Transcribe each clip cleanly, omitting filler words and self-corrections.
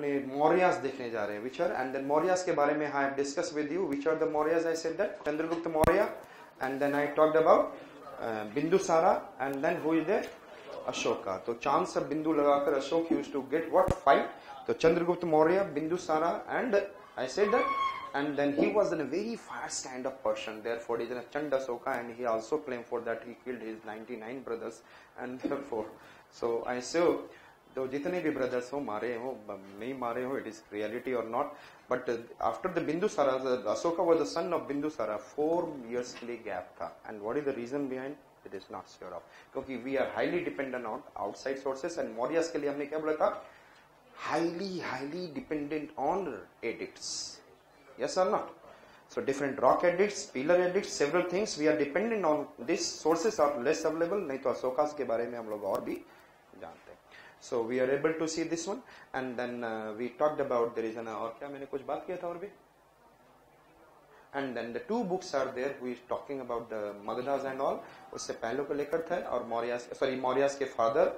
अपने मौर्यास देखने जा रहे हैं, which are, and then Mauryas के बारे में I have discuss with you which are the Mauryas. I said that Chandragupta Maurya, and then I talked about Bindusara, and then who is there, Ashoka. तो चांद से बिंदु लगाकर Ashok used to get what, 5. तो Chandragupta Maurya, Bindusara, and I said that, and then he was a very fast kind of person, therefore he is a Chandasoka, and he also claimed for that he killed his 99 brothers, and therefore, so I say, तो जितने भी brothers हो मारे हो नहीं मारे हो, it is reality or not, but after the Bindusara, Asoka was the son of Bindusara, 4 years के लिए gap था, and what is the reason behind, it is not sure of, क्योंकि we are highly dependent on outside sources, and Mauryas के लिए हमने क्या बोला था, highly dependent on edicts. Yes or not? So different rock edicts, pillar edicts, several things we are dependent on. These sources are less available. नहीं तो अशोकास के बारे में हम लोग और भी जानते हैं. So we are able to see this one, and then we talked about there is an, और क्या मैंने कुछ बात किया था और भी, and then the 2 books are there who is talking about the Magadhas and all. उससे पहले को लेकर था, और मौर्यास के father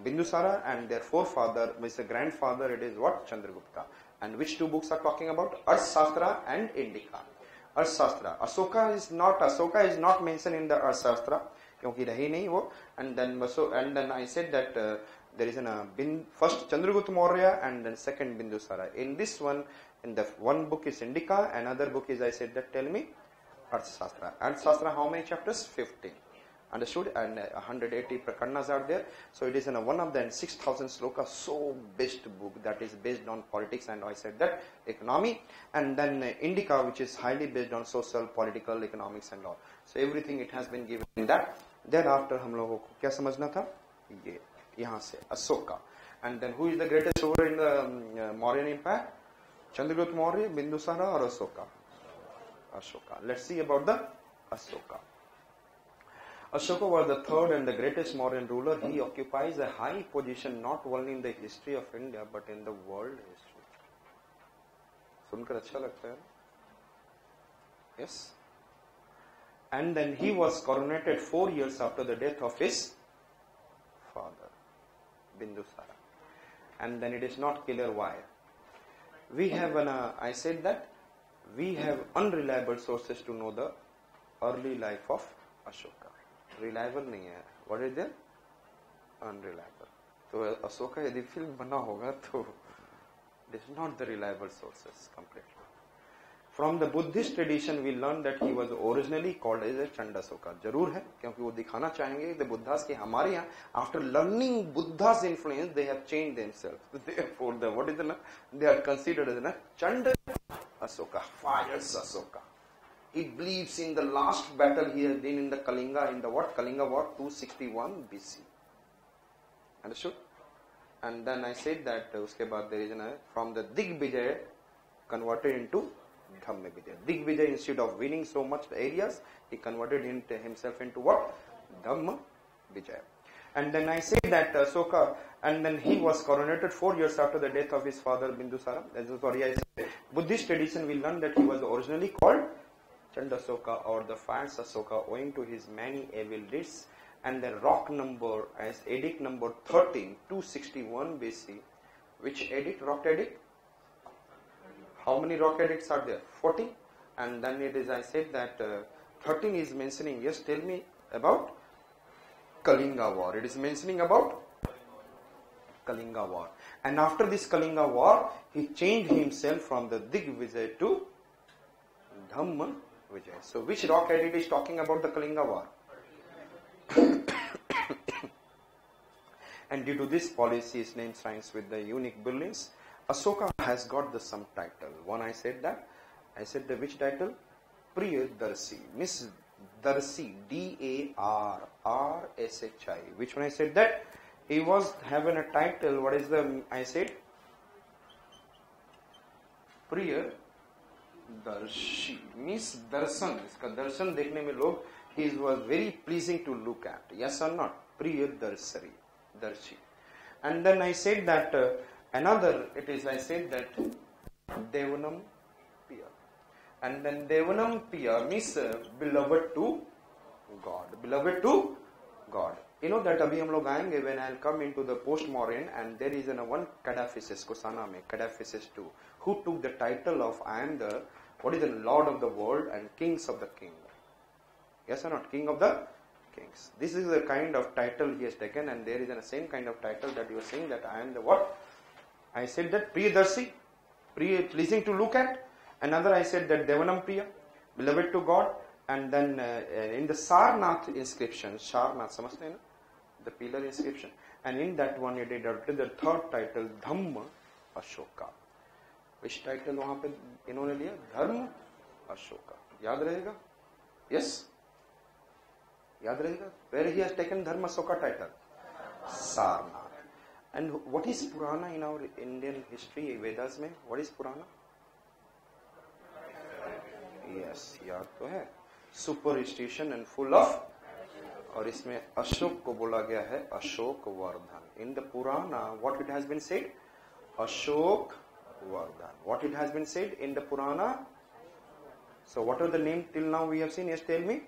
Bindusara, and their forefather, which is the grandfather, it is what, Chandragupta. And which 2 books are talking about? Arthashastra and Indica. Arthashastra. Asoka is not mentioned in the Arthashastra, क्योंकि रही नहीं वो. And then I said that there is first Chandragupta Maurya and then second Bindusara. In this one, in the one book is Indica, another book is, I said that, tell me, Arthashastra. Arthashastra, how many chapters? 15. Understood? And 180 prakarnas are there. So it is one of the 6,000 slokas, so best book that is based on politics, and I said that economy. And then Indica, which is highly based on social, political, economics and all. So everything it has been given in that. Thereafter हम लोगों को क्या समझना था, ये यहाँ से Asoka. And then who is the greatest ruler in the Mauryan Empire? Chandragupta Maurya, Bindusara, or Asoka? Ashoka. Let's see about the Asoka. Ashoka was the third and the greatest Mauryan ruler. He occupies a high position not only in the history of India but in the world history. सुनकर अच्छा लगता है? Yes. And then he was coronated 4 years after the death of his father, Bindusara. And then it is not clear why. We have I said that we have unreliable sources to know the early life of Ashoka. Reliable नहीं है. What is there? Unreliable. तो अशोका यदि film बना होगा तो it is not the reliable sources completely. From the Buddhist tradition we learn that he was originally called as a Chandasoka. जरूर है, क्योंकि वो दिखाना चाहेंगे the Buddhas के हमारे यहाँ after learning Buddha's influence they have changed themselves. Therefore what is they are considered as Chanda Asoka, fires Asoka. He believes in the last battle he has been in the Kalinga, in the what? Kalinga War, 261 BC. Understood? And then I said that uske baad there is from the Digvijay converted into Dhamma Vijay. Digvijay, instead of winning so much areas, he converted himself into what? Dhamma Vijay. And then I said that Asoka, and then he was coronated 4 years after the death of his father Bindusara. Sorry, I said Buddhist tradition we learn that he was originally called Chandasoka or the fierce Asoka owing to his many evil deeds. And the rock number as edict number 13, 261 BC. Which edict? Rock edict? How many rock edicts are there? 40. And then it is, I said that 13 is mentioning, yes, tell me about Kalinga War. It is mentioning about Kalinga War. And after this Kalinga War, he changed himself from the Digvijay to Dhamma Vijay. So which rock edict is talking about the Kalinga War? And due to this policy, his name shines with the unique buildings. Asoka has got some title. One I said that. I said the which title? Priyadarshi. Miss Darshi. D-A-R-R-S-H-I. Which one I said that? He was having a title. What is the, I said? Priyadarshi. Means darshan. इसका दर्शन देखने में लोग, he was very pleasing to look at. Yes or not? Priyadarshi. Darshi. And then I said that another, it is, I said that Devanam Piya. And then Devanam Piya means beloved to God. Beloved to God. You know that अभी हम लोग आएंगे when I'll come into the post-Mauryan and there is one Cadaphysis, Kusana में Cadaphysis II, who took the title of I am the, what is the Lord of the world and Kings of the King. Yes or not? King of the Kings. This is the kind of title he has taken, and there is the same kind of title that you are saying that I am the what? I said that Priyadarshi, pleasing to look at. Another I said that Devanam Priya, beloved to God. And then in the Sarnath inscription, Sarnath, समझते हैं ना? The pillar inscription. And in that one it did the third title, Dhamma Ashoka. Which title वहाँ पे इन्होंने लिया? धर्म अशोका. याद रहेगा? Yes? याद रहेगा? Where he has taken Dharma Ashoka title? Sarnath. And what is Purana in our Indian history, Vedas में? What is Purana? Yes, याद तो है. Superstition and full of, और इसमें अशोक को बोला गया है Ashok Vardhan. In the Purana, what it has been said? Ashok Vardhan. What it has been said in the Purana? So what are the names till now we have seen? Yes, tell me.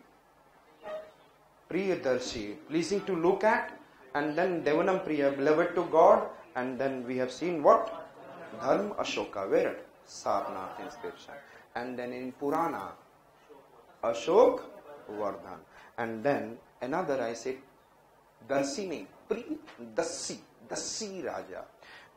Priyadarshi, pleasing to look at, and then Devanam Priya, beloved to God, and then we have seen what? Dharma Ashoka, where? Sarnath inscription. And then in Purana, Ashok Vardhan. And then another I said Darsini, Dasi Raja.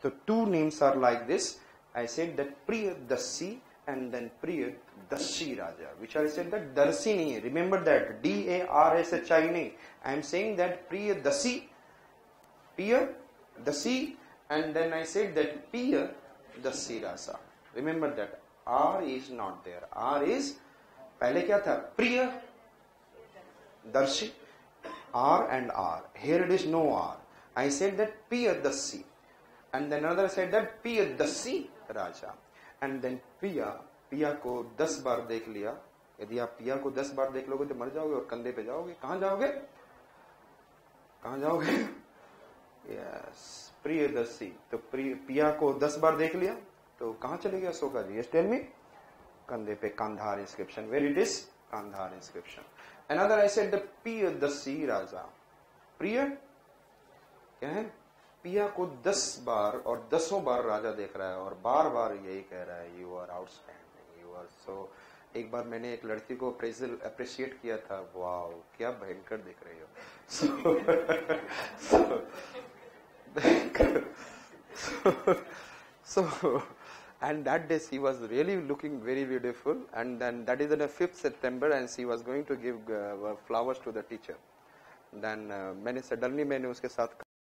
The two names are like this. I said that Priya Dasi and then Priya Dasi Raja, which I said that Darsini. Remember that D-A-R-S-H-I-N-A. I am saying that Priya Dasi, and then I said that Priya Dasi Raja. Remember that R is not there. R is पहले क्या था? प्रिय दर्शी. R and R. Here it is no R. I said that Piyadasi. And then another said that Piyadasi Raja. And then Piya को 10 बार देख लिया. यदि आप पिया को 10 बार देख लोगे तो मर जाओगे और कंधे पे जाओगे. कहां जाओगे? कहां जाओगे? Yes, प्रियदसी. तो पिया को 10 बार देख लिया तो कहां चले गया अशोका जी? Yes, tell me. कंधे पे Kandhar inscription. Where it is? Kandhar inscription. Another I said the Piyadasi Raja. प्रिय क्या है? पिया को 10 बार और 10 बार राजा देख रहा है और बार बार यही कह रहा है, you are outstanding, you are so. एक बार मैंने एक लड़की को अप्रिशिएट किया था. वाओ, क्या भयंकर दिख रही हो. So and that day she was really looking very beautiful, and then that is on the 5th September and she was going to give flowers to the teacher. Then मैंने suddenly मैंने उसके साथ